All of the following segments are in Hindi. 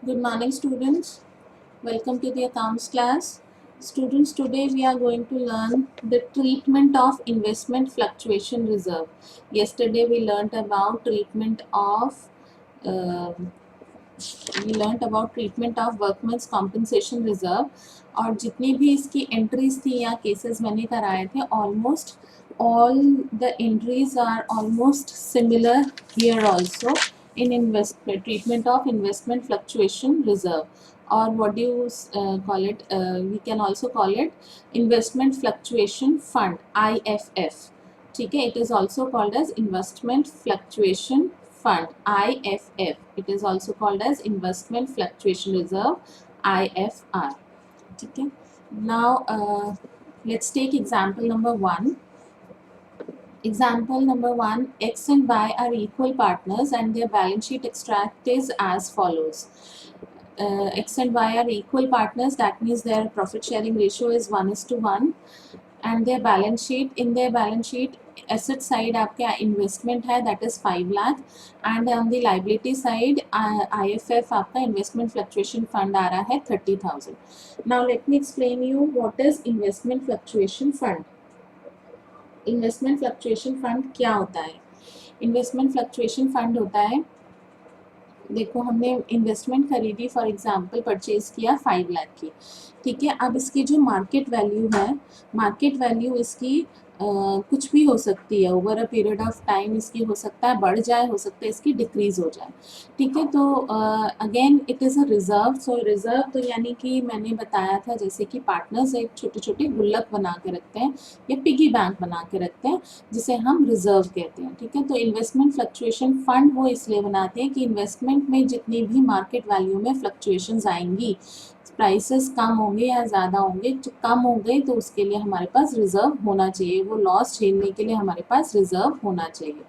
Good morning, students. Welcome to the accounts class. Students, today we are going to learn the treatment of investment fluctuation reserve. Yesterday we learnt about treatment of workmen's compensation reserve और जितनी भी इसकी एंट्रीज थी या केसेस मैंने कराए थे almost all the entries are almost similar here also in treatment of investment fluctuation reserve, or what do you call it, we can also call it investment fluctuation fund, IFF. ठीक है, it is also called as investment fluctuation fund, IFF. It is also called as investment fluctuation reserve, IFR. ठीक है. Now let's take example number 1. Example number 1, X and Y are equal partners and their balance sheet extract is as follows. X and Y are equal partners, that means their profit sharing ratio is 1:1, and their balance sheet, in their balance sheet asset side आपका investment है that is 5 lakh, and on the liability side IFF आपका investment fluctuation fund आ रहा है 30,000. Now let me explain you what is investment fluctuation fund. Investment fluctuation fund क्या होता है? इन्वेस्टमेंट फ्लक्चुएशन फंड होता है, देखो हमने इन्वेस्टमेंट खरीदी, फॉर एग्जांपल परचेज किया 5 लाख की, ठीक है. अब इसकी जो मार्केट वैल्यू है, मार्केट वैल्यू इसकी कुछ भी हो सकती है, over a period of time इसकी हो सकता है बढ़ जाए, हो सकता है इसकी डिक्रीज हो जाए, ठीक है. तो again it is a reserve. So reserve तो यानी कि मैंने बताया था जैसे कि पार्टनर्स एक छोटे छोटे गुल्लक बना के रखते हैं या पिगी बैंक बना के रखते हैं जिसे हम रिजर्व कहते हैं, ठीक है. तो इन्वेस्टमेंट फ्लक्चुएशन फंड वो इसलिए बनाते हैं कि इन्वेस्टमेंट में जितनी भी मार्केट वैल्यू में फ्लक्चुएशंस आएंगी, प्राइसेस कम होंगे या ज़्यादा होंगे, जो कम हो गए तो उसके लिए हमारे पास रिजर्व होना चाहिए, वो लॉस झेलने के लिए हमारे पास रिजर्व होना चाहिए.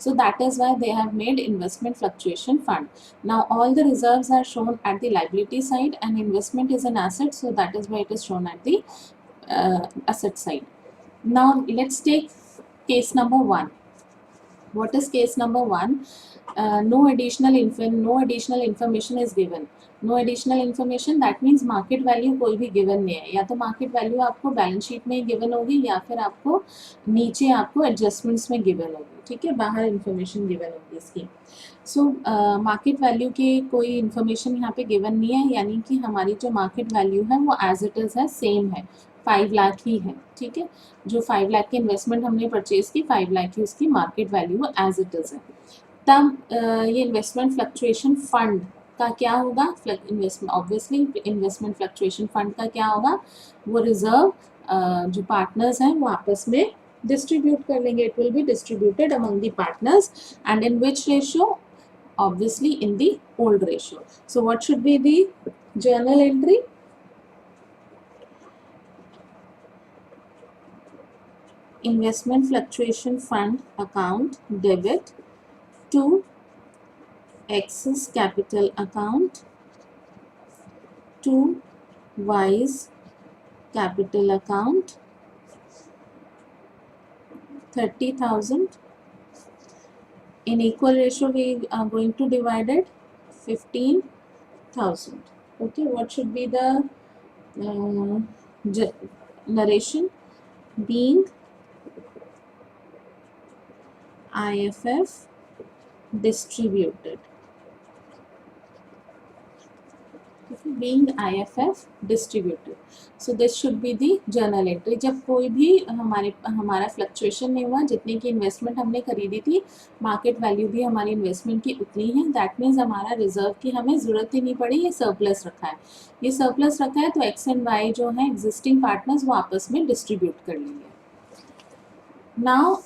So that is why they have made investment fluctuation fund. Now all the reserves are shown at the liability side and investment is an asset, so that is why it is shown at the asset side. Now let's take case number 1. What is case number 1? No additional information is given. No additional information, that means market value कोई भी गिवन नहीं है, या तो मार्केट वैल्यू आपको बैलेंस शीट में गिवन होगी या फिर आपको नीचे आपको एडजस्टमेंट्स में गिवन होगी, ठीक है, बाहर इन्फॉर्मेशन गिवन होगी इसकी. सो मार्केट वैल्यू की कोई इन्फॉर्मेशन यहाँ पे गिवन नहीं है, यानी कि हमारी जो मार्केट वैल्यू है वो एज इट इज़ है, सेम है, 5 लाख ही है, ठीक है. जो 5 लाख की इन्वेस्टमेंट हमने परचेज की, 5 लाख की उसकी market value as it is है. तब ये इन्वेस्टमेंट फ्लक्चुएशन फंड का क्या होगा? ऑब्वियसली इन्वेस्टमेंट फ्लक्चुएशन फंड का क्या होगा? वो रिजर्व जो पार्टनर्स हैं वो आपस में डिस्ट्रीब्यूट कर लेंगे. It will be distributed among the partners and in which ratio? Obviously in the old ratio. So what should be the journal entry? Investment fluctuation fund account debit to X's capital account to Y's capital account 30,000 in equal ratio. We are going to divide it 15,000. Okay, what should be the narration? Being IFF distributed. Being IFF distributed. So this should be the journal entry. जब कोई भी हमारा फ्लक्चुएशन नहीं हुआ, जितने की इन्वेस्टमेंट हमने खरीदी थी, मार्केट वैल्यू भी हमारी इन्वेस्टमेंट की उतनी है, दैट मीन्स हमारा रिजर्व की हमें ज़रूरत ही नहीं पड़ी, ये सरप्लस रखा है. ये सरप्लस रखा है तो एक्स एंड वाई जो है एग्जिस्टिंग पार्टनर्स वो आपस में डिस्ट्रीब्यूट कर लेंगे. Now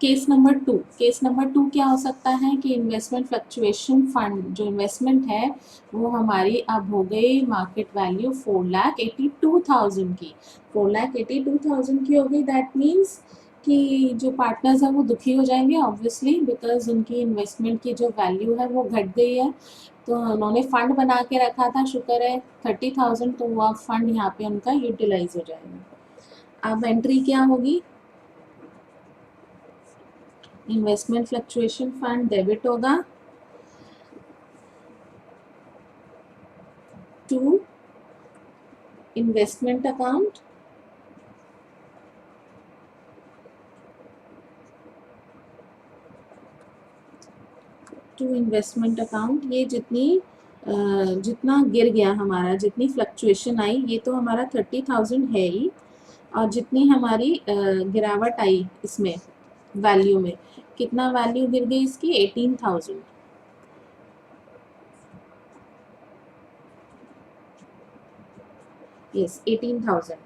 case number 2. Case number 2 क्या हो सकता है कि इन्वेस्टमेंट फ्लक्चुएशन फंड जो इन्वेस्टमेंट है वो हमारी अब हो गई मार्केट वैल्यू 4,82,000 की. 4,82,000 की हो गई. दैट मीन्स कि जो पार्टनर्स हैं वो दुखी हो जाएंगे ऑब्वियसली, बिकॉज उनकी इन्वेस्टमेंट की जो वैल्यू है वो घट गई है. तो उन्होंने फंड बना के रखा था, शुक्र है 30,000, तो वो अब फंड यहाँ पे उनका यूटिलाइज हो जाएगा. अब एंट्री क्या होगी? इन्वेस्टमेंट फ्लक्चुएशन फंड डेबिट होगा to investment account, to investment account. ये जितना गिर गया हमारा, जितनी फ्लक्चुएशन आई, ये तो हमारा 30,000 है ही, और जितनी हमारी गिरावट आई इसमें वैल्यू में, कितना वैल्यू गिर गई इसकी, 18,000। यस 18,000।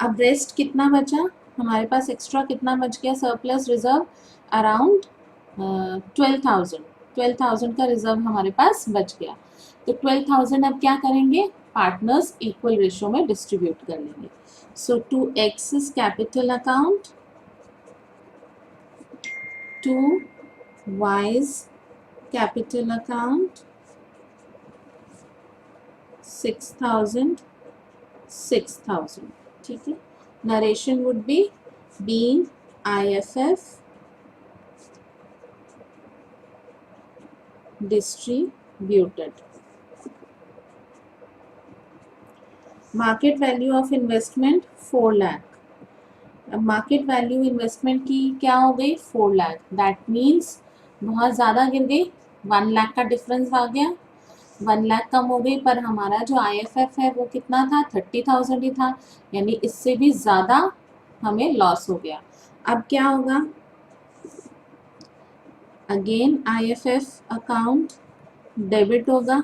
अब रेस्ट कितना बचा हमारे पास, एक्स्ट्रा कितना बच गया सरप्लस रिजर्व, अराउंड 12,000। 12,000 का रिजर्व हमारे पास बच गया। तो 12,000 अब क्या करेंगे, पार्टनर्स इक्वल रेशो में डिस्ट्रीब्यूट कर लेंगे। So to X capital account, to Y's capital account, 6,000 6,000। ठीक है, narration would be being IFF distributed। Market value of investment 4 lakh. अब मार्केट वैल्यू इन्वेस्टमेंट की क्या हो गई, 4 लाख। दैट मीन्स बहुत ज़्यादा गिर गई, 1 लाख का डिफरेंस आ गया, 1 लाख कम हो गई, पर हमारा जो IFF है वो कितना था, 30,000 ही था, यानी इससे भी ज़्यादा हमें लॉस हो गया। अब क्या होगा, अगेन IFF अकाउंट डेबिट होगा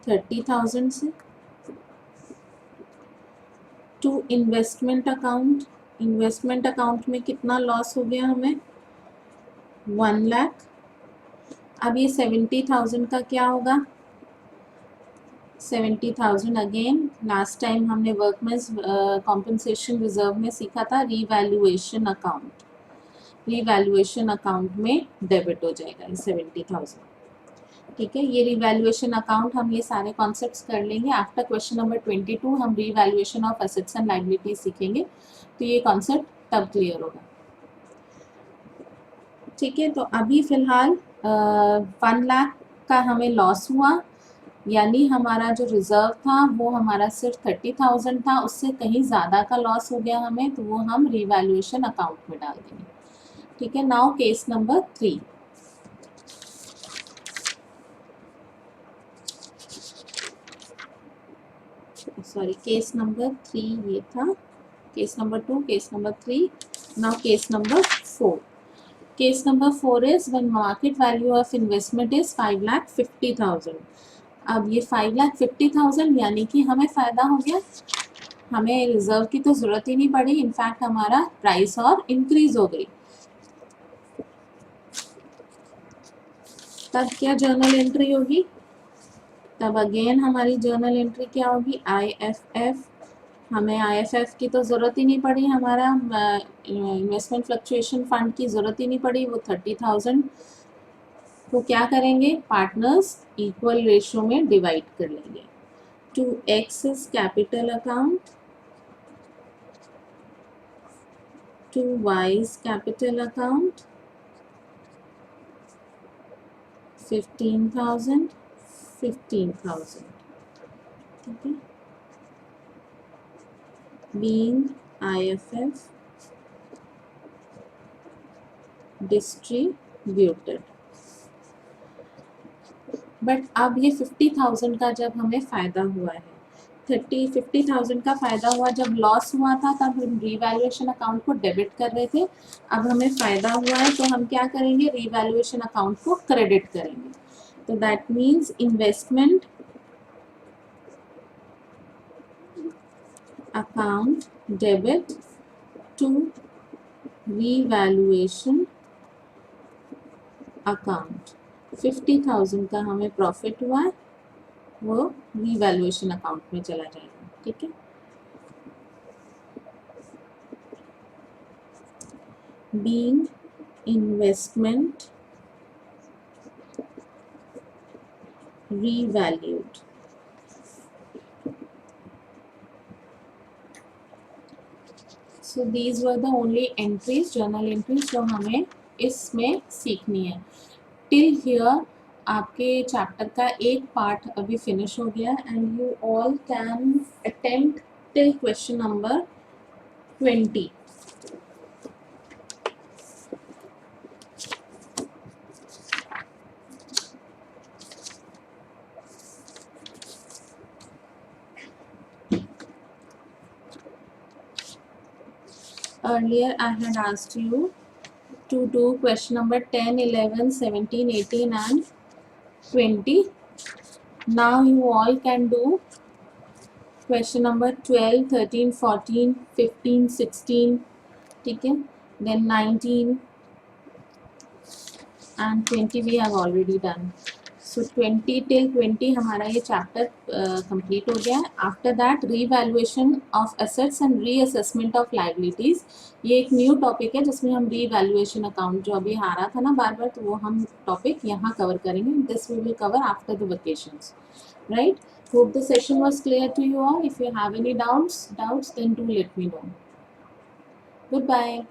30,000 से, to investment account, investment account में कितना लॉस हो गया हमें, 1 लाख। अब ये 70,000 का क्या होगा, 70,000 अगेन लास्ट टाइम हमने वर्कमेंस कॉम्पनसेशन रिजर्व में सीखा था, रीवैल्यूएशन अकाउंट, रीवैल्यूएशन अकाउंट में डेबिट हो जाएगा 70,000। ठीक है, ये रीवैल्यूएशन अकाउंट हम ये सारे कॉन्सेप्ट्स कर लेंगे। आफ्टर क्वेश्चन नंबर 22 हम revaluation of assets and liabilities सीखेंगे, तो ये कॉन्सेप्ट तब क्लियर होगा। ठीक है, तो अभी फिलहाल 1 लाख का हमें लॉस हुआ, यानी हमारा जो रिजर्व था वो हमारा सिर्फ 30,000 था, उससे कहीं ज़्यादा का लॉस हो गया हमें, तो वो हम रीवैल्यूएशन अकाउंट में डाल देंगे। ठीक है, now case number 3। Sorry, case number 3 ये था, case number 2, case number 3, now case number 4। Case number 4 is when market value of investment is 5,50,000। अब ये 5,50,000 यानी कि हमें फ़ायदा हो गया, हमें रिजर्व की तो ज़रूरत ही नहीं पड़ी, इनफैक्ट हमारा प्राइस और इंक्रीज हो गई। तब क्या जर्नल एंट्री होगी, तब अगेन हमारी जर्नल एंट्री क्या होगी, IFF। हमें IFF की तो ज़रूरत ही नहीं पड़ी, हमारा इन्वेस्टमेंट फ्लक्चुएशन फंड की ज़रूरत ही नहीं पड़ी, वो 30,000 को क्या करेंगे, पार्टनर्स इक्वल रेशो में डिवाइड कर लेंगे। To X capital account, to Y's capital account, 15,000 15,000। ठीक है, being IFF distributed। बट अब ये 50,000 का जब हमें फ़ायदा हुआ है, 50,000 का फ़ायदा हुआ, जब लॉस हुआ था तब हम रीवैल्यूएशन अकाउंट को डेबिट कर रहे थे, अब हमें फ़ायदा हुआ है तो हम क्या करेंगे, रीवैल्यूएशन अकाउंट को क्रेडिट करेंगे। तो that means investment account debit to revaluation account. 50,000 का हमें प्रॉफिट हुआ है, वो रीवैल्यूएशन अकाउंट में चला जाएगा। ठीक है, being investment revalued। So these were the only entries, journal entries जो हमें इसमें सीखनी है। Till here आपके चैप्टर का एक पार्ट अभी फिनिश हो गया and you all can attempt till question number 20. Earlier I had asked you to do question number 10, 11, 17, 18 and 20. Now you all can do question number 12, 13, 14, 15, 16, ठीक है, then 19 and 20 we have already done. So 20 till 20 हमारा ये चैप्टर कंप्लीट हो गया है. After that revaluation of assets and reassessment of liabilities, ये एक न्यू टॉपिक है जिसमें हम रीवैल्यूएशन अकाउंट जो अभी आ रहा था ना बार बार, तो वो हम टॉपिक यहाँ कवर करेंगे. This we will cover after the vacations, right? Hope the session was clear to you all. If you have any doubts then do let me know. Goodbye.